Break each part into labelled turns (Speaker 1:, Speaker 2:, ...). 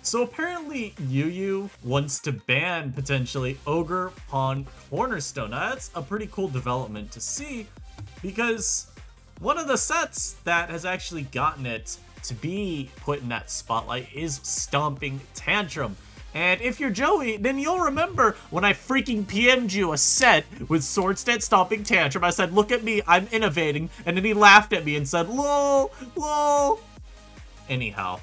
Speaker 1: So apparently Yu wants to ban, potentially, Ogerpon Cornerstone. Now that's a pretty cool development to see, because one of the sets that has actually gotten it to be put in that spotlight is Stomping Tantrum. And if you're Joey, then you'll remember when I freaking PM'd you a set with Sword Stance Stomping Tantrum. I said, look at me, I'm innovating. And then he laughed at me and said, lol, lol. Anyhow,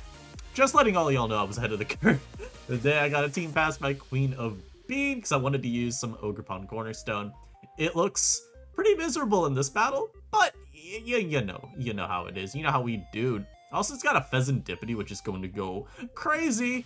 Speaker 1: just letting all y'all know I was ahead of the curve. Today I got a team pass by Queen of Bean because I wanted to use some Ogerpon Cornerstone. It looks pretty miserable in this battle, but you know how it is. You know how we do. Also, it's got a Pheasantipity, which is going to go crazy.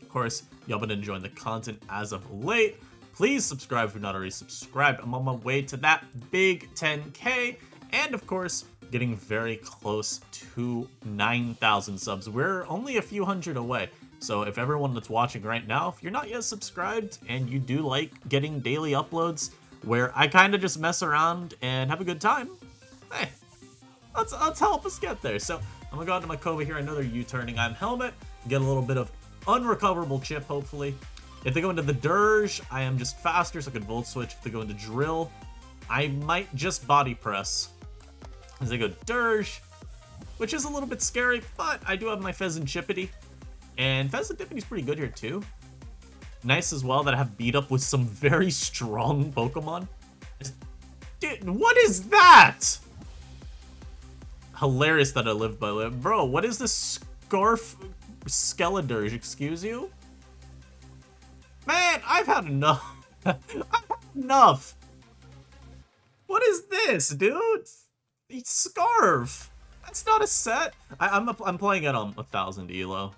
Speaker 1: Of course, y'all been enjoying the content as of late. Please subscribe if you're not already subscribed. I'm on my way to that big 10K. And of course, getting very close to 9,000 subs. We're only a few hundred away. So if everyone that's watching right now, if you're not yet subscribed and you do like getting daily uploads where I kind of just mess around and have a good time, hey, let's help us get there. So I'm gonna go out to my Kova here. I know they're U-turning. I'm Helmet. Get a little bit of unrecoverable chip, hopefully. If they go into the Dirge, I am just faster, so I can Volt Switch. If they go into Drill, I might just Body Press. As they go Dirge, which is a little bit scary, but I do have my Pheasantipity. And Pheasantipity's pretty good here, too. Nice as well that I have beat up with some very strong Pokemon. Dude, what is that? Hilarious that I lived by live. Bro, what is this Scarf Skeledirge, excuse you? Man, I've had enough. I've had enough. What is this, dude? Scarf. That's not a set. I'm playing at 1,000 elo,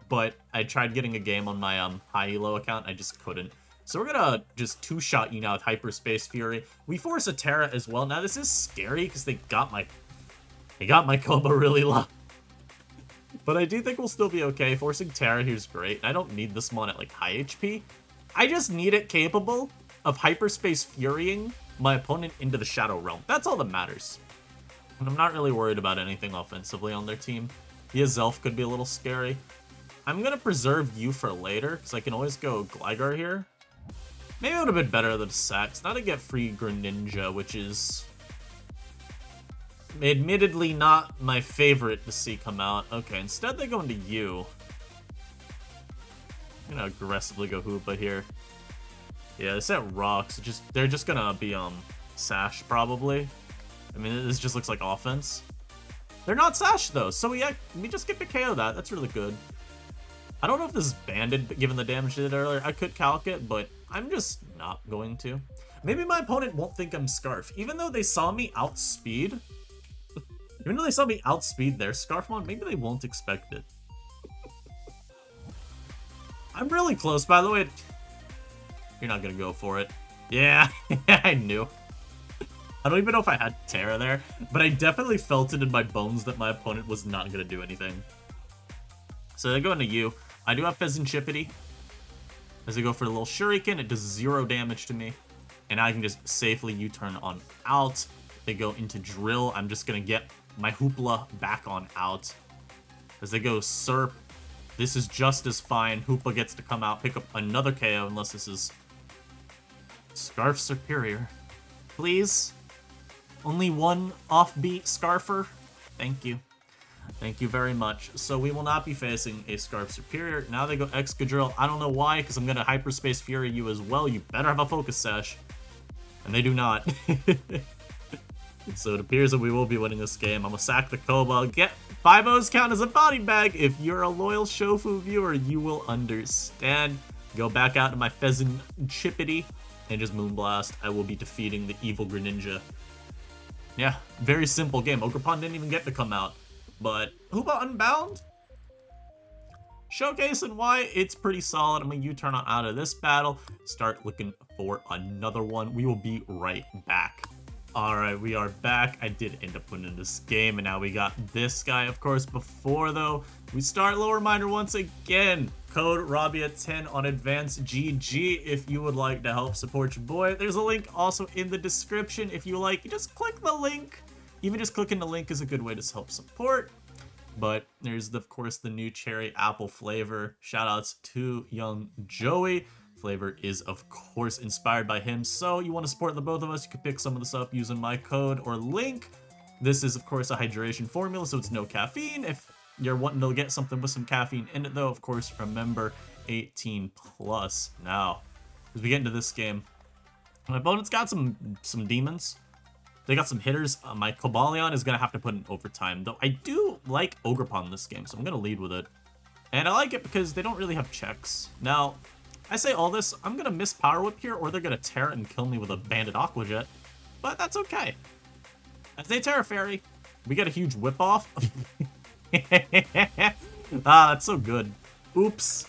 Speaker 1: but I tried getting a game on my high elo account. I just couldn't. So we're gonna just two-shot you now with Hyperspace Fury. We force a Terra as well. Now this is scary because they got my Koba really low. But I do think we'll still be okay. Forcing Terra here's great. I don't need this one at like high HP. I just need it capable of Hyperspace Furying my opponent into the Shadow Realm. That's all that matters. And I'm not really worried about anything offensively on their team. The Azelf could be a little scary. I'm going to preserve you for later, because I can always go Gligar here. Maybe it would have been better than Sax. Now to get free Greninja, which is admittedly not my favorite to see come out. Okay, instead they go into you. I'm going to aggressively go Hoopa here. Yeah, they set Rocks. They're just going to be Sash, probably. I mean, this just looks like offense. They're not Sash, though, so we just get to KO that. That's really good. I don't know if this is banded, given the damage I did earlier. I could calc it, but I'm just not going to. Maybe my opponent won't think I'm Scarf. Even though they saw me outspeed... Even though they saw me outspeed their Scarfmon, maybe they won't expect it. I'm really close, by the way. You're not gonna go for it. Yeah, I knew. I don't even know if I had Terra there, but I definitely felt it in my bones that my opponent was not going to do anything. So they go into you. I do have Pheasantipity. As they go for a little Shuriken, it does 0 damage to me. And I can just safely U-turn on out. They go into Drill. I'm just going to get my Hoopla back on out. As they go Serp, this is just as fine. Hoopla gets to come out, pick up another KO, unless this is Scarf Superior. Please? Only one offbeat Scarfer? Thank you. Thank you very much. So we will not be facing a Scarf Superior. Now they go Excadrill. I don't know why, because I'm going to Hyperspace Fury you as well. You better have a Focus Sash. And they do not. So it appears that we will be winning this game. I'm going to sack the Koba. Get 5-O's count as a body bag. If you're a loyal Shofu viewer, you will understand. Go back out to my Pheasantipity and just Moonblast. I will be defeating the evil Greninja. Yeah, very simple game. Ogerpon didn't even get to come out. But Hoopa Unbound? Showcasing why it's pretty solid. I'm going to U-turn on out of this battle. Start looking for another one. We will be right back. Alright, we are back. I did end up winning this game, and now we got this guy, of course. Before, though, we start, little reminder once again. Code Rabia10 on Advanced GG if you would like to help support your boy. There's a link also in the description if you like. Just click the link. Even just clicking the link is a good way to help support. but there's, of course, the new cherry apple flavor. Shoutouts to young Joey. Flavor is, of course, inspired by him, so you want to support the both of us, you can pick some of this up using my code or link. This is, of course, a hydration formula, so it's no caffeine. If you're wanting to get something with some caffeine in it, though, of course, remember 18 plus. Now, as we get into this game, my opponent's got some demons. They got some hitters. My Cobalion is going to have to put in overtime, though I do like Ogerpon this game, so I'm going to lead with it. And I like it because they don't really have checks. Now, I say all this, I'm going to miss Power Whip here, or they're going to tear it and kill me with a Banded Aqua Jet. But that's okay. As they Terra Fairy, we get a huge whip off. That's so good. Oops.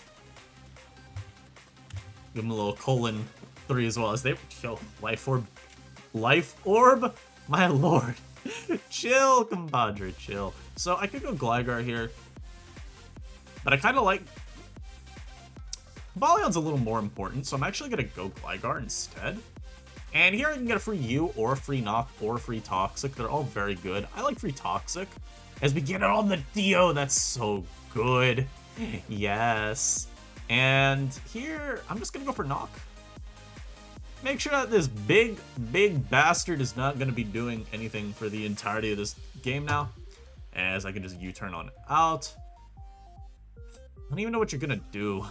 Speaker 1: Give him a little colon 3 as well as they kill Life Orb. Life Orb? My lord. Chill, compadre, chill. So I could go Gligar here. But I kind of like... Balion's a little more important, so I'm actually going to go Gligar instead. And here I can get a free U, or a free Knock, or a free Toxic. They're all very good. I like free Toxic. As we get it on the Dio, that's so good. Yes. And here, I'm just going to go for Knock. Make sure that this big bastard is not going to be doing anything for the entirety of this game now. As I can just U-turn on out. I don't even know what you're going to do.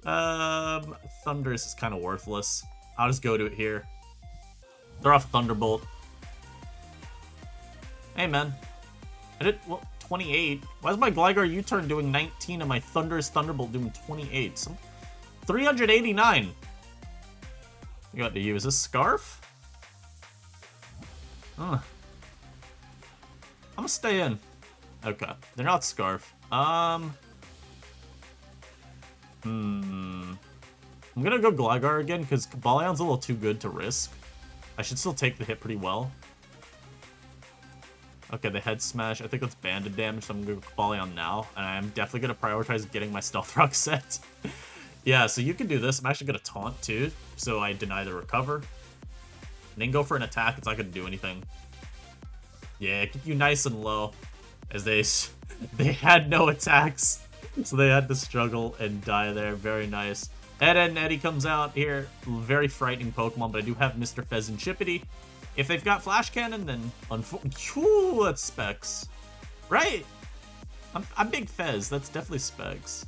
Speaker 1: Thundurus is kind of worthless. I'll just go to it here. They're off Thunderbolt. Hey, man. I did, well, 28. Why is my Gligar U-turn doing 19 and my Thundurus Thunderbolt doing 28? 389. You got to use this Scarf? I'm gonna stay in. Okay, they're not Scarf. I'm gonna go Gligar again because Cabalion's a little too good to risk. I should still take the hit pretty well. Okay, the Head Smash. I think that's banded damage, so I'm gonna go Cobalion now. And I'm definitely gonna prioritize getting my Stealth Rock set. Yeah, so you can do this. I'm actually gonna Taunt too, so I deny the recover. And then go for an attack. It's not gonna do anything. Yeah, keep you nice and low. As they had no attacks, so they had to struggle and die there. Very nice. Ed and Eddie comes out here. Very frightening Pokemon, but I do have Mr. Fez and Chippity. If they've got Flash Cannon, then unfortunately, that's Specs. Right? I'm Big Fez. That's definitely Specs.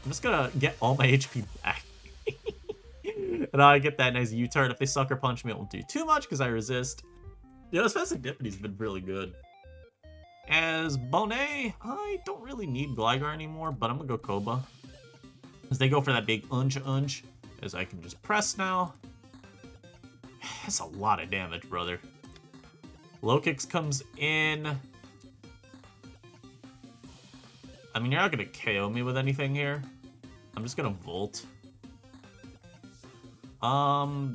Speaker 1: I'm just gonna get all my HP back. And I get that nice U-turn. If they Sucker Punch me, it won't do too much because I resist. Yeah, this Fezzidipity's been really good. As Bonet, I don't really need Gligar anymore, but I'm gonna go Koba. As they go for that big unch, as I can just press now. That's a lot of damage, brother. Low Kicks comes in. I mean, you're not going to KO me with anything here. I'm just going to Volt.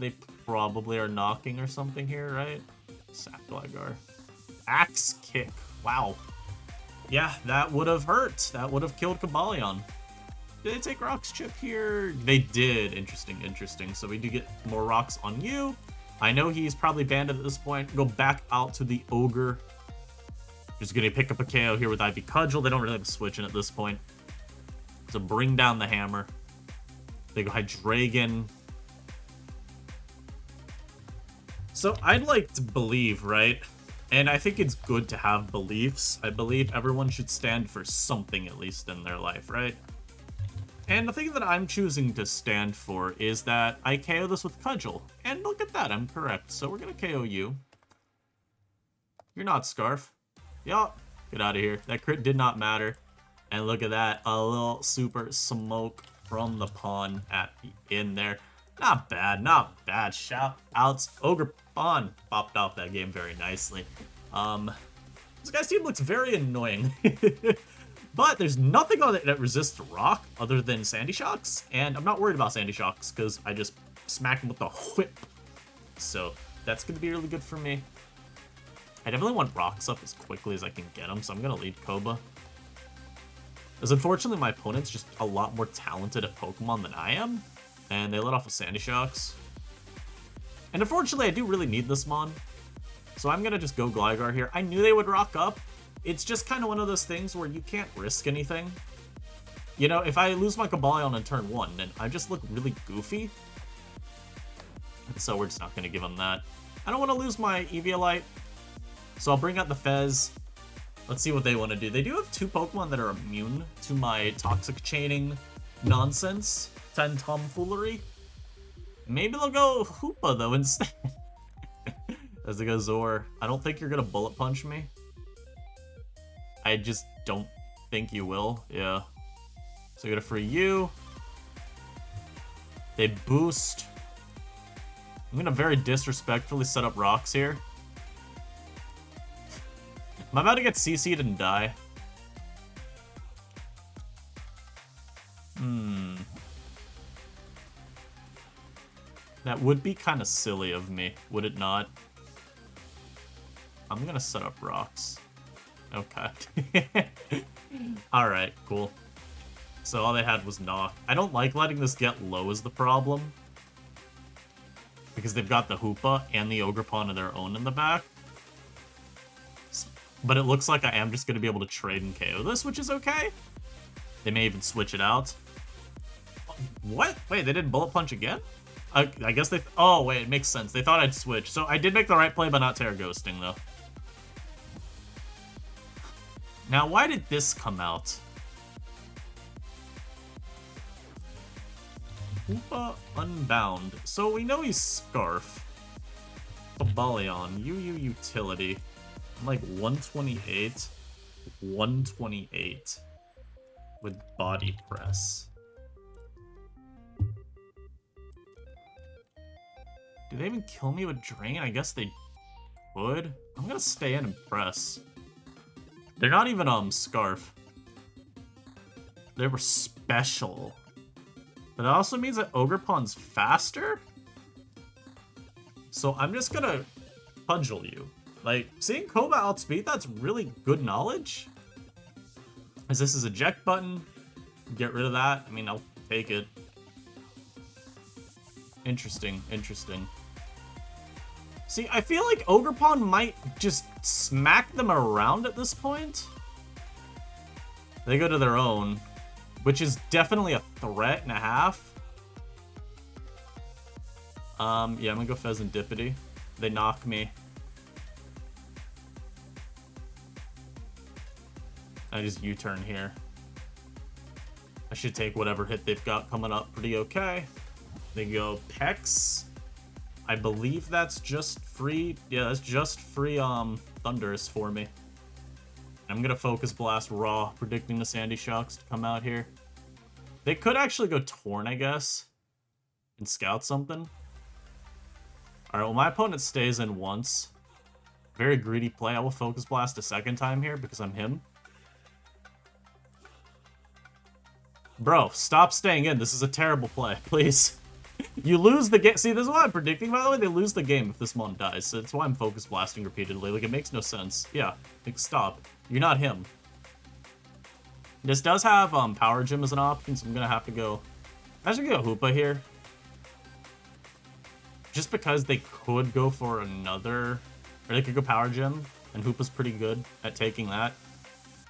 Speaker 1: They probably are knocking or something here, right? Sack Gligar. Axe Kick. Wow. Yeah, that would have hurt. That would have killed Cobalion. Did they take Rocks Chip here? They did. Interesting, interesting. So we do get more rocks on you. I know he's probably banded at this point. Go back out to the Ogre. Just gonna pick up a KO here with Ivy Cudgel. They don't really have a switch in at this point. So bring down the hammer. They go Hydreigon. So I'd like to believe, right? And I think it's good to have beliefs. I believe everyone should stand for something at least in their life, right? And the thing that I'm choosing to stand for is that I KO this with Cudgel. And look at that, I'm correct. So we're gonna KO you. You're not Scarf. Yup. Get out of here. That crit did not matter. And look at that. A little super smoke from the pawn at the end there. Not bad. Not bad. Shout outs. Ogerpon popped off that game very nicely. This guy's team looks very annoying. But there's nothing on it that resists rock other than Sandy Shocks. And I'm not worried about Sandy Shocks because I just smack him with the whip. So that's going to be really good for me. I definitely want rocks up as quickly as I can get them, so I'm going to lead Koba. As unfortunately, my opponent's just a lot more talented at Pokemon than I am, and they let off with Sandy Shocks. And unfortunately, I do really need this Mon, so I'm going to just go Gligar here. I knew they would rock up. it's just kind of one of those things where you can't risk anything. You know, if I lose my Cobalion on turn 1, then I just look really goofy. So we're just not going to give him that. I don't want to lose my Eviolite, so I'll bring out the Fez. Let's see what they want to do. They do have 2 Pokemon that are immune to my Toxic Chaining nonsense, 10 tomfoolery. Maybe they'll go Hoopa, though, instead. As they go Zor. I don't think you're going to Bullet Punch me. I just don't think you will. Yeah. So I get a free you. They boost. I'm going to very disrespectfully set up rocks here. Am I about to get CC'd and die? That would be kind of silly of me, would it not? I'm gonna set up rocks. Okay. Alright, cool. So all they had was knock. I don't like letting this get low is the problem. Because they've got the Hoopa and the Ogerpon of their own in the back. But it looks like I am just going to be able to trade and KO this, which is okay. They may even switch it out. What? Wait, they didn't Bullet Punch again? I guess they... Oh, wait, it makes sense. They thought I'd switch. So I did make the right play by not Terra Ghosting, though. Now, why did this come out? Hoopa Unbound. So we know he's Scarf. Cobalion. UU Utility. I'm like 128. 128. With Body Press. Do they even kill me with Drain? I guess they would. I'm gonna stay in and press. They're not even, Scarf. They were special. But that also means that Ogerpon's faster? So I'm just gonna cudgel you. Like, seeing Koba outspeed, that's really good knowledge. As this is a eject button, get rid of that. I mean, I'll take it. Interesting, interesting. See, I feel like Ogerpon might just smack them around at this point. They go to their own, which is definitely a threat and a half. Yeah, I'm gonna go Pheasantipity. They knock me. I just U-turn here. I should take whatever hit they've got coming up pretty okay. They go Pex. I believe that's just free. Yeah, that's just free Thunderous for me. I'm gonna Focus Blast Raw, predicting the Sandy Shocks to come out here. They could actually go Torn, I guess, and scout something. Alright, well, my opponent stays in once. Very greedy play. I will Focus Blast a second time here because I'm him. Bro, stop staying in. This is a terrible play, please. You lose the game. See, this is what I'm predicting, by the way. They lose the game if this mon dies. So that's why I'm Focus Blasting repeatedly. Like, it makes no sense. Yeah, like, stop. You're not him. This does have Power Gym as an option, so I'm going to have to go... I should go Hoopa here. Just because they could go for another... Or they could go Power Gym, and Hoopa's pretty good at taking that.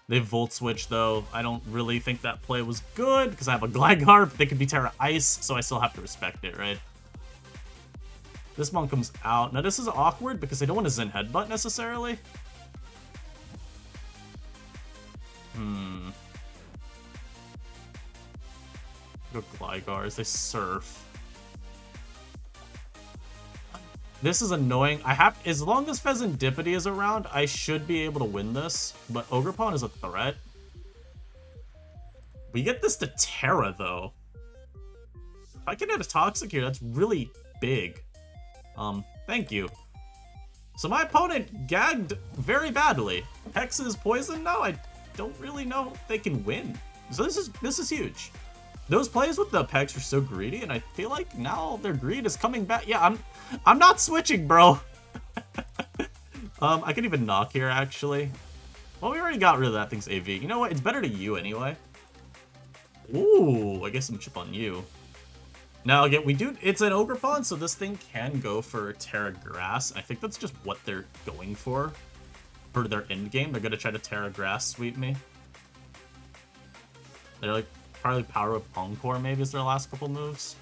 Speaker 1: They Volt Switch, though. I don't really think that play was good, because I have a Gligar, but they could be Terra Ice, so I still have to respect it, right? This one comes out. Now, this is awkward, because I don't want to Zen Headbutt, necessarily. Go Glygars. They Surf. This is annoying. As long as Pheasantipity is around, I should be able to win this. But Ogerpon is a threat. We get this to Terra, though. If I can hit a Toxic here, that's really big. Thank you. So my opponent gagged very badly. Hex is poison? No, I don't really know if they can win. So this is huge. Those plays with the Pex are so greedy, and I feel like now their greed is coming back. Yeah, I'm not switching, bro. I could even knock here, actually. Well, we already got rid of that thing's AV. You know what? It's better to you anyway. Ooh, I guess I'm chip on you. Now, again, it's an Ogerpon, so this thing can go for Terra Grass. I think that's just what they're going for. for their end game. They're gonna try to Terra Grass sweep me. They're like probably Power Whip Encore maybe is their last couple moves.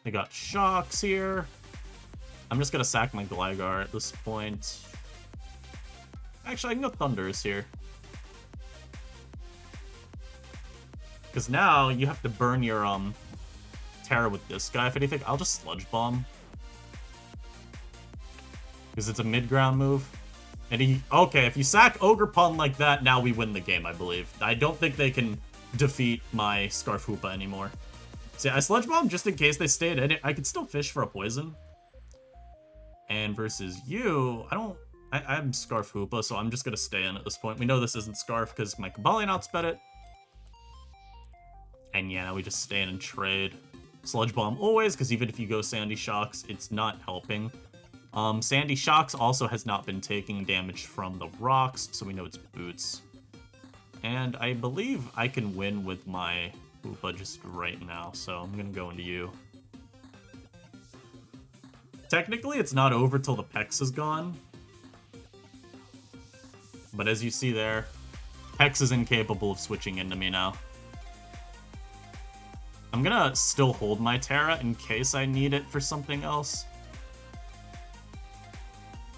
Speaker 1: They got Shocks here. I'm just gonna sack my Gligar at this point. Actually, I can go Thunders here. Because now you have to burn your Terra with this guy. If anything, I'll just Sludge Bomb. Because it's a mid-ground move. And he... Okay, if you sack Ogerpon like that, now we win the game, I believe. I don't think they can defeat my Scarf Hoopa anymore. See, I Sludge Bomb just in case they stayed in it. I could still fish for a poison. And versus you, I'm Scarf Hoopa, so I'm just going to stay in at this point. We know this isn't Scarf because my Cobalion outsped it. And yeah, now we just stay in and trade. Sludge Bomb always, because even if you go Sandy Shocks, it's not helping. Sandy Shocks also has not been taking damage from the rocks, so we know it's Boots. And I believe I can win with my Hoopa just right now, so I'm going to go into you. Technically, it's not over till the Pex is gone. But as you see there, Pex is incapable of switching into me now. I'm gonna still hold my Terra in case I need it for something else.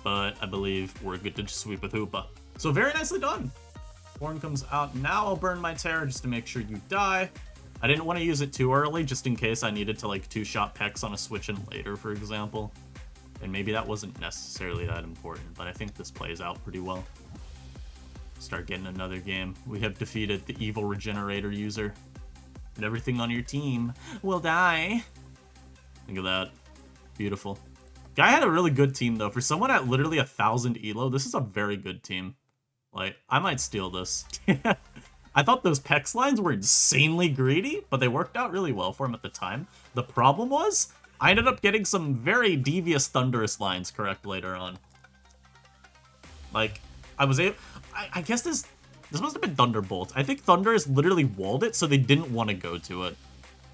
Speaker 1: But I believe we're good to just sweep with Hoopa. So very nicely done. Horn comes out. Now I'll burn my Terra just to make sure you die. I didn't want to use it too early just in case I needed to like two-shot Pex on a switch in later, for example. And maybe that wasn't necessarily that important, but I think this plays out pretty well. Start getting another game. We have defeated the evil regenerator user. And everything on your team will die. Look at that. Beautiful. Guy had a really good team, though. For someone at literally 1,000 elo, this is a very good team. Like, I might steal this. I thought those Pex lines were insanely greedy, but they worked out really well for him at the time. The problem was, I ended up getting some very devious Thunderous lines correct later on. Like, I was able... I guess this must have been Thunderbolt. I think Thunderous literally walled it, so they didn't want to go to it.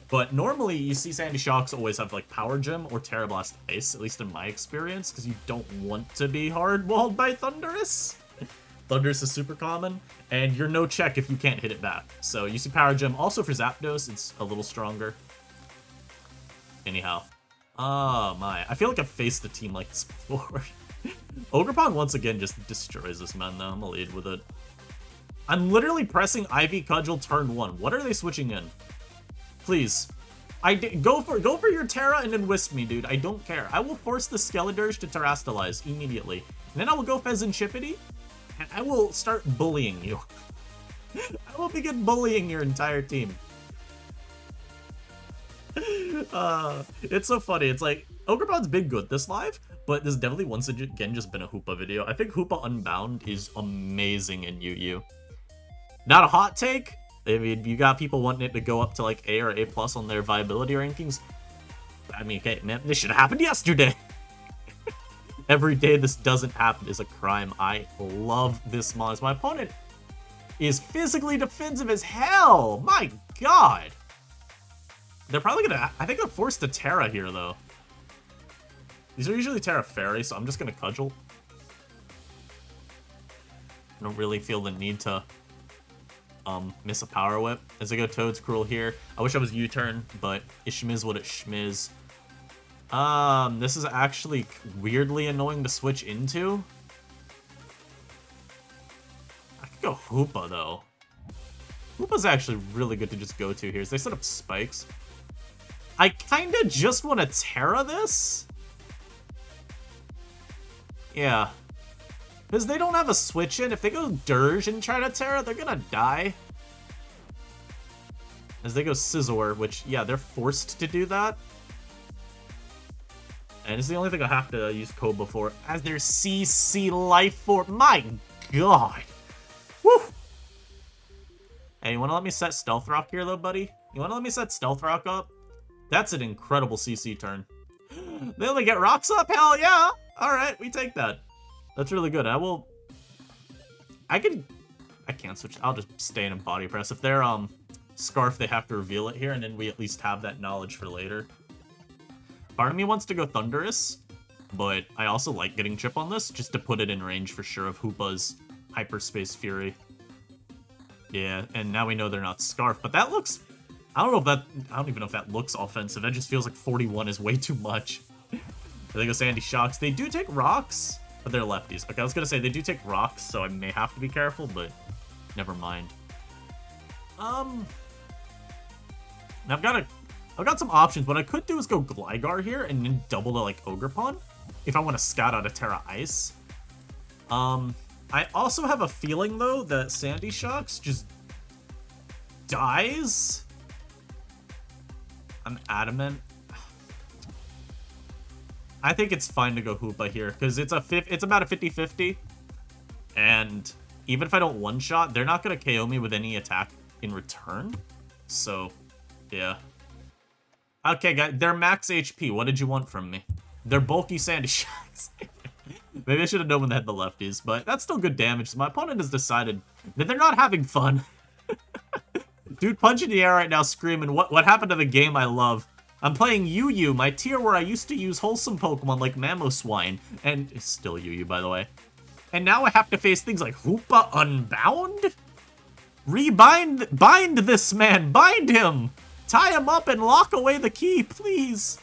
Speaker 1: But normally, you see Sandy Shocks always have, like, Power Gem or Terra Blast Ice, at least in my experience, because you don't want to be hard-walled by Thunderous. Thunderous is super common, and you're no check if you can't hit it back. So you see Power Gem. Also for Zapdos, it's a little stronger. Anyhow. Oh, my. I feel like I've faced a team like this before. Ogerpon once again just destroys this man, though. I'm gonna lead with it. I'm literally pressing Ivy Cudgel turn 1. What are they switching in? Please. Go for your Terra and then Wisp me, dude. I don't care. I will force the Skeledirge to Terrastalize immediately. And then I will go Pheasantchippity, and I will start bullying you. I will begin bullying your entire team. It's so funny. It's like, Ogerpon's been good this live, but this definitely once again just been a Hoopa video. I think Hoopa Unbound is amazing in UU. Not a hot take. I mean, you got people wanting it to go up to like A or A+ on their viability rankings. I mean, okay, man, this should have happened yesterday. Every day this doesn't happen is a crime. I love this monster. My opponent is physically defensive as hell. My god. They're probably gonna... I think they're forced to Terra here, though. These are usually Terra Fairy, so I'm just gonna Cudgel. I don't really feel the need to miss a Power Whip. As I go Toad's Cruel here. I wish I was U-turn, but it shmiz what it shmiz. This is actually weirdly annoying to switch into. I could go Hoopa, though. Hoopa's actually really good to just go to here. So they set up spikes. I kind of just want to Terra this. Yeah. Because they don't have a switch in. If they go Dirge and try to Terra, they're going to die. As they go Scizor, which, yeah, they're forced to do that. And it's the only thing I have to use Koba for. As their CC Life Force. My god. Woo! Hey, you want to let me set Stealth Rock here, though, buddy? You want to let me set Stealth Rock up? That's an incredible CC turn. They only get rocks up? Hell yeah! Alright, we take that. That's really good. I can't switch. I'll just stay in a Body Press. If they're, Scarf, they have to reveal it here, and then we at least have that knowledge for later. Part of me wants to go Thunderous, But I also like getting chip on this, just to put it in range for sure of Hoopa's Hyperspace Fury. Yeah, and now we know they're not Scarf, but that looks... I don't even know if that looks offensive. That just feels like 41 is way too much. There goes Sandy Shocks. They do take rocks, but they're lefties. Okay, I was gonna say they do take rocks, so I may have to be careful, but never mind. I've got some options. What I could do is go Gligar here and then double to like Ogerpon if I want to scout out a Terra Ice. I also have a feeling though that Sandy Shocks just dies. I'm adamant. I think it's fine to go Hoopa here because it's about a 50-50, and even if I don't one-shot, they're not gonna KO me with any attack in return. So, yeah. Okay, guys, they're max HP. What did you want from me? They're bulky Sandy Shocks. Maybe I should have known when they had the lefties, but that's still good damage. So my opponent has decided that they're not having fun. Dude, punch in the air right now, screaming, what happened to the game I love? I'm playing Yu-Yu, my tier where I used to use wholesome Pokemon like Mamoswine. And it's still Yu-Yu, by the way. And now I have to face things like Hoopa Unbound? Bind this man, bind him! Tie him up and lock away the key, please!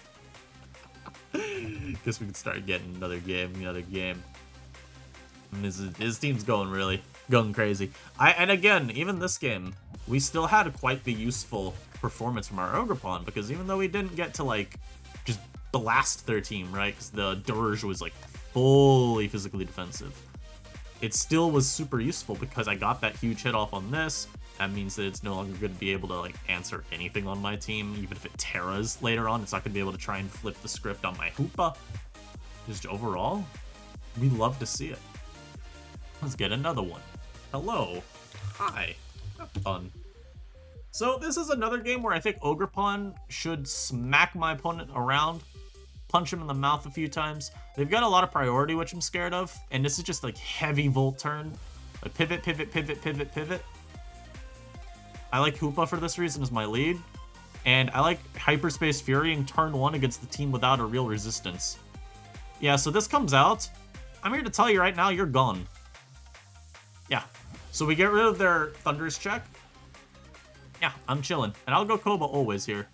Speaker 1: Guess we can start getting another game. And his team's going crazy. And again, even this game, we still had quite the useful performance from our Ogerpon, because even though we didn't get to, like, just blast their team, right? Because the Dirge was, like, fully physically defensive. It still was super useful because I got that huge hit off on this. That means that it's no longer going to be able to, like, answer anything on my team. Even if it Terras later on, it's not going to be able to try and flip the script on my Hoopa. Just overall, we love to see it. Let's get another one. Hello. Hi. Have fun. So this is another game where I think Ogerpon should smack my opponent around, punch him in the mouth a few times. They've got a lot of priority, which I'm scared of, and this is just like heavy Volt turn. Like pivot, pivot, pivot, pivot, pivot. I like Hoopa for this reason as my lead, and I like Hyperspace Furying turn 1 against the team without a real resistance. Yeah, so this comes out. I'm here to tell you right now, you're gone. Yeah, so we get rid of their Thunderous check. Yeah, I'm chilling. And I'll go Koba always here.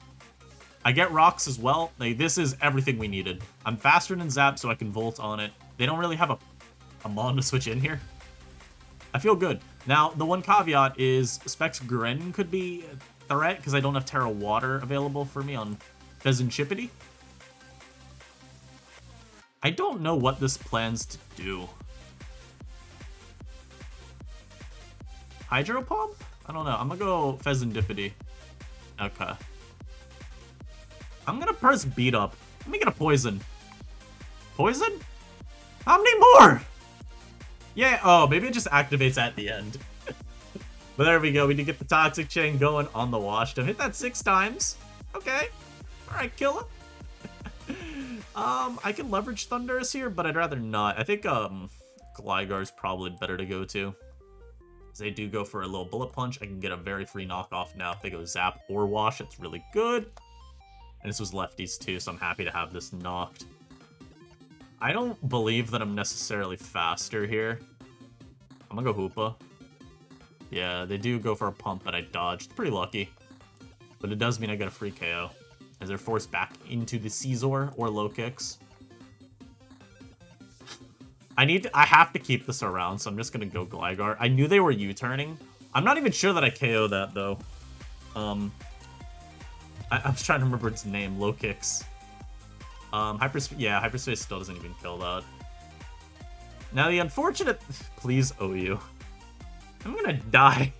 Speaker 1: I get rocks as well. Like, this is everything we needed. I'm faster than Zap, so I can Volt on it. They don't really have a Mon to switch in here. I feel good. Now, the one caveat is Specs Gren could be a threat, because I don't have Terra Water available for me on Pheasantchippity. I don't know what this plans to do. Hydro Pump? I don't know. I'm gonna go Pheasantchippity. Okay. I'm gonna press Beat Up. Let me get a Poison. Poison? How many more? Yeah, oh, maybe it just activates at the end. But there we go. We did get the Toxic Chain going on the Washdom. Hit that 6 times. Okay. Alright, kill him. I can leverage Thunderous here, but I'd rather not. I think Gligar's probably better to go to. Because they do go for a little Bullet Punch. I can get a very free knockoff now if they go Zap or Wash. It's really good. And this was lefties too, so I'm happy to have this knocked. I don't believe that I'm necessarily faster here. I'm gonna go Hoopa. Yeah, they do go for a pump, but I dodged. Pretty lucky. But it does mean I get a free KO, as they're forced back into the Scizor or low kicks. I have to keep this around, so I'm just gonna go Gligar. I knew they were U-turning. I'm not even sure that I KO that, though. I was trying to remember its name. Low kicks. Hyperspace still doesn't even kill that. Now the unfortunate... Please, OU. I'm gonna die.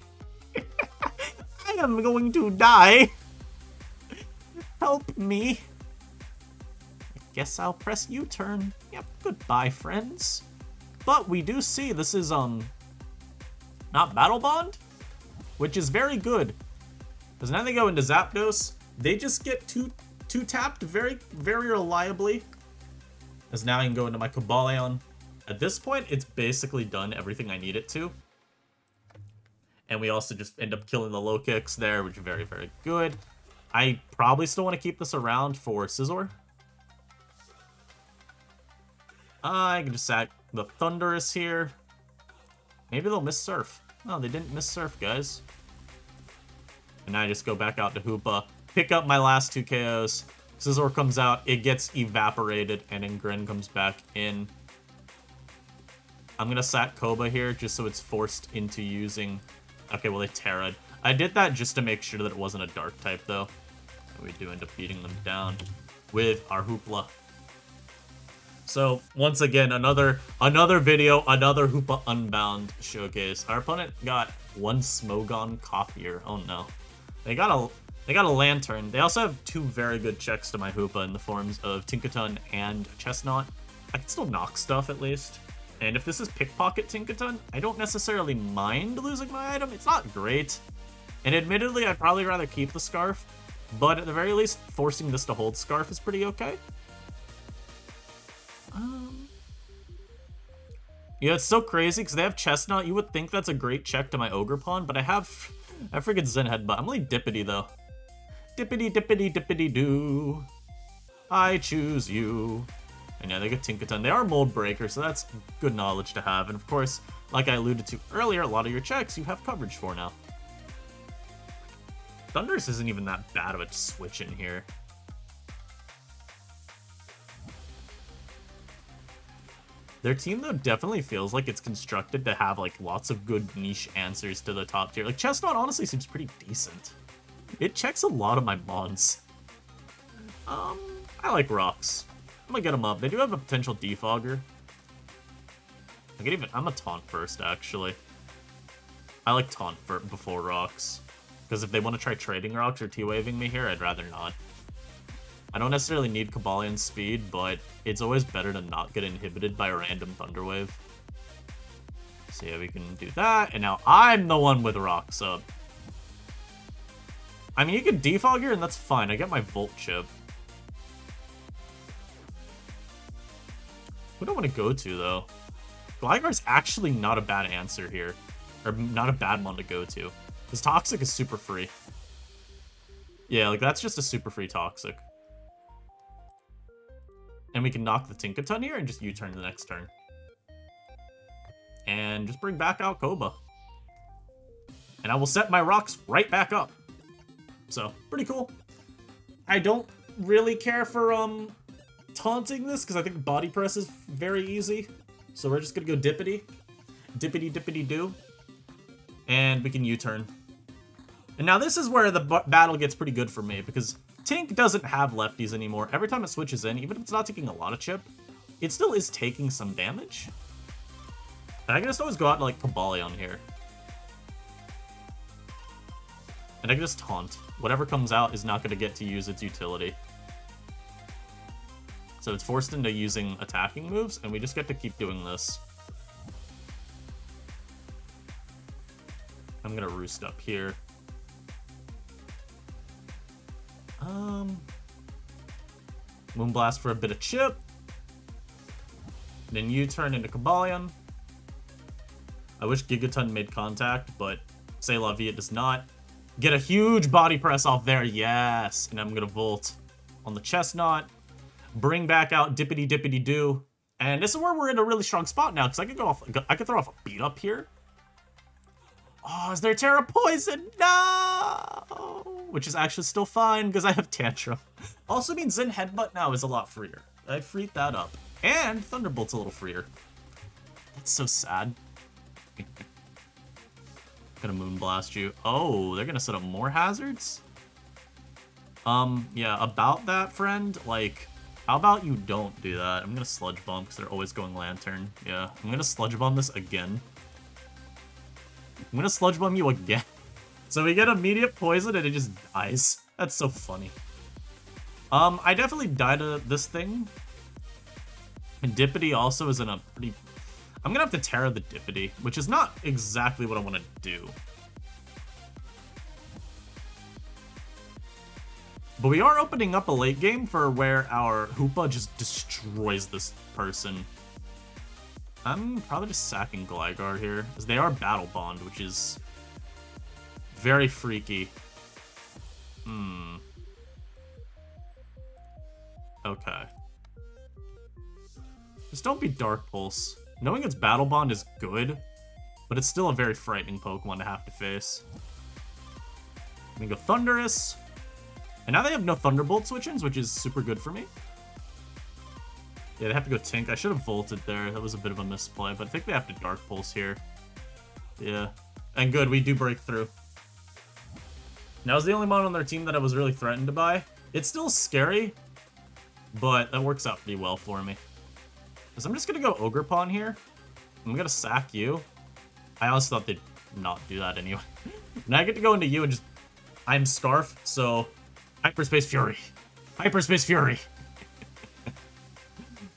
Speaker 1: I am going to die. Help me. I guess I'll press U-turn. Yep, goodbye, friends. But we do see this is, not Battle Bond, which is very good. Because now they go into Zapdos, they just get two tapped very, very reliably. As now I can go into my Cobalion. At this point, it's basically done everything I need it to. And we also just end up killing the low kicks there, which is very, very good. I probably still want to keep this around for Scizor. I can just sack the Thunderous here. Maybe they'll miss Surf. No, they didn't miss Surf, guys. And now I just go back out to Hoopa, pick up my last 2 KOs. Scizor comes out, it gets evaporated, and then Gren comes back in. I'm gonna sack Koba here, just so it's forced into using... Okay, well, they Terra'd. I did that just to make sure that it wasn't a Dark type, though. We do end up beating them down with our Hoopla. So, once again, another video, another Hoopa Unbound showcase. Our opponent got 1 Smogon Copier. Oh, no. They got a Lantern. They also have 2 very good checks to my Hoopa in the forms of Tinkaton and Chestnut. I can still knock stuff, at least. And if this is Pickpocket Tinkaton, I don't necessarily mind losing my item. It's not great. And admittedly, I'd probably rather keep the Scarf. But at the very least, forcing this to hold Scarf is pretty okay. Yeah, it's so crazy because they have Chestnut. You would think that's a great check to my Ogerpon, but I freaking Zen Headbutt. I'm only Dippity, though. Dippity, dippity, dippity, doo. I choose you. And yeah, they get Tinkaton. They are Mold Breaker, so that's good knowledge to have. and of course, like I alluded to earlier, a lot of your checks you have coverage for now. Thunderous isn't even that bad of a switch in here. Their team, though, definitely feels like it's constructed to have, like, lots of good niche answers to the top tier. Like, Chestnut honestly seems pretty decent. It checks a lot of my mons. I like Rocks. I'm gonna get them up. They do have a potential Defogger. I'm gonna Taunt first, actually. I like Taunt before Rocks. Because if they want to try trading Rocks or T-Waving me here, I'd rather not. I don't necessarily need Cobalion speed, but it's always better to not get inhibited by a random Thunder Wave. So yeah, we can do that, and now I'm the one with Rocks up. I mean, you can Defog here, and that's fine. I get my Volt Chip. Who do I want to go to, though? Gligar's actually not a bad answer here. Or not a bad one to go to. Because Toxic is super free. Yeah, like, that's just a super free Toxic. And we can knock the Tinkaton here and just U-turn the next turn. And just bring back out Koba. And I will set my Rocks right back up. So, pretty cool. I don't really care for, taunting this, because I think Body Press is very easy. So we're just gonna go Dippity. Dippity, dippity, do. And we can U-turn. And now this is where the battle gets pretty good for me, because Tink doesn't have lefties anymore. Every time it switches in, even if it's not taking a lot of chip, it still is taking some damage. And I can just always go out to, like, Cobalion here. And I can just taunt. Whatever comes out is not going to get to use its utility. So it's forced into using attacking moves, and we just get to keep doing this. I'm going to roost up here. Moonblast for a bit of chip. Then U-turn into Cobalion. I wish Gigaton made contact, but C'est La Vie it does not. Get a huge body press off there, yes! And I'm gonna Volt on the Chestnut. Bring back out Dippity Dippity Doo. And this is where we're in a really strong spot now, because I could throw off a beat up here. Oh, is there Terra Poison? No! Which is actually still fine, because I have Tantrum. Also means Zen Headbutt now is a lot freer. I freed that up. And Thunderbolt's a little freer. That's so sad. Gonna Moonblast you. Oh, they're gonna set up more hazards? Yeah, about that, friend, like, how about you don't do that? I'm gonna Sludge Bomb, because they're always going Lantern. Yeah, I'm gonna Sludge Bomb this again. I'm gonna Sludge Bomb you again. So we get immediate poison and it just dies. That's so funny. I definitely died to this thing. And Dippity also is in a pretty... I'm gonna have to Terra the Dippity, which is not exactly what I want to do. But we are opening up a late game for where our Hoopa just destroys this person. I'm probably just sacking Gligar here, because they are Battle Bond, which is very freaky. Just don't be Dark Pulse. Knowing it's Battle Bond is good, but it's still a very frightening Pokemon to have to face. I'm gonna go Thundurus. And now they have no Thunderbolt switch-ins, which is super good for me. Yeah, they have to go Tink. I should have Volted there. That was a bit of a misplay, but I think they have to Dark Pulse here. Yeah. And good, we do break through. Now, was the only mon on their team that I was really threatened by. It's still scary, but that works out pretty well for me. So I'm just gonna go Ogerpon here. I'm gonna sack you. I honestly thought they'd not do that anyway. Now I get to go into you and just... I'm Scarf, so... Hyperspace Fury. Hyperspace Fury.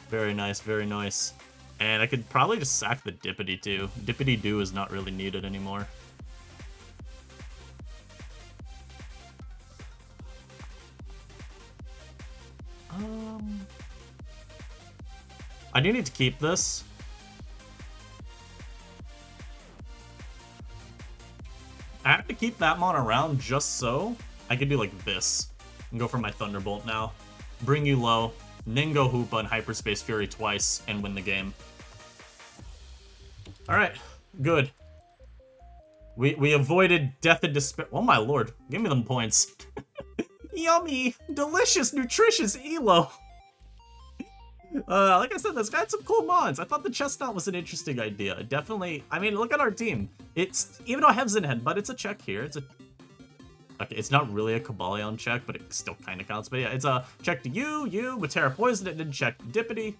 Speaker 1: Very nice, very nice. And I could probably just sack the Dippity too. Dippity Doo is not really needed anymore. I do need to keep this. I have to keep that mon around just so I can do like this and go for my Thunderbolt now. Bring you low, Ningo Hoopa and Hyperspace Fury twice and win the game. Alright, good. We avoided death and despair. Oh my lord, give me them points. Yummy, delicious, nutritious Elo. Like I said, this got some cool mods. I thought the Chestnut was an interesting idea. Definitely, I mean, look at our team. It's, even though I have Zen Headbutt, it's a check here. It's a, okay, it's not really a Cobalion check, but it still kind of counts. But yeah, it's a check to you, with Terra Poison, it didn't check Dippity.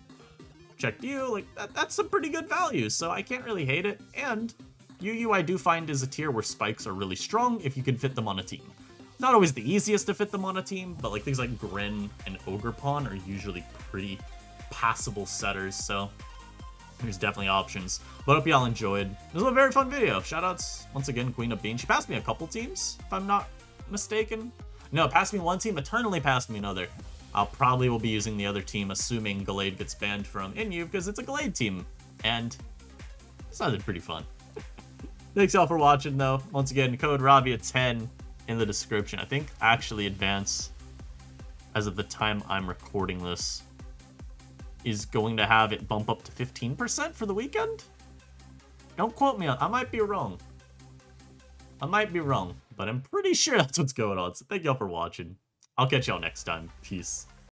Speaker 1: Check to you, like, that's some pretty good value, so I can't really hate it. And Yu I do find is a tier where spikes are really strong if you can fit them on a team. Not always the easiest to fit them on a team, but like things like Grin and Ogerpon are usually pretty passable setters, so there's definitely options. But I hope y'all enjoyed. This was a very fun video. Shoutouts once again, Queen of Bean. She passed me a couple teams, if I'm not mistaken. No, passed me one team, eternally passed me another. I'll probably will be using the other team, assuming Gallade gets banned from Inu, because it's a Gallade team, and it sounded pretty fun. Thanks y'all for watching, though. Once again, code Ravia10 in the description. I think actually Advance, as of the time I'm recording this, is going to have it bump up to 15% for the weekend? Don't quote me on, I might be wrong. I might be wrong, but I'm pretty sure that's what's going on. So thank y'all for watching. I'll catch y'all next time. Peace.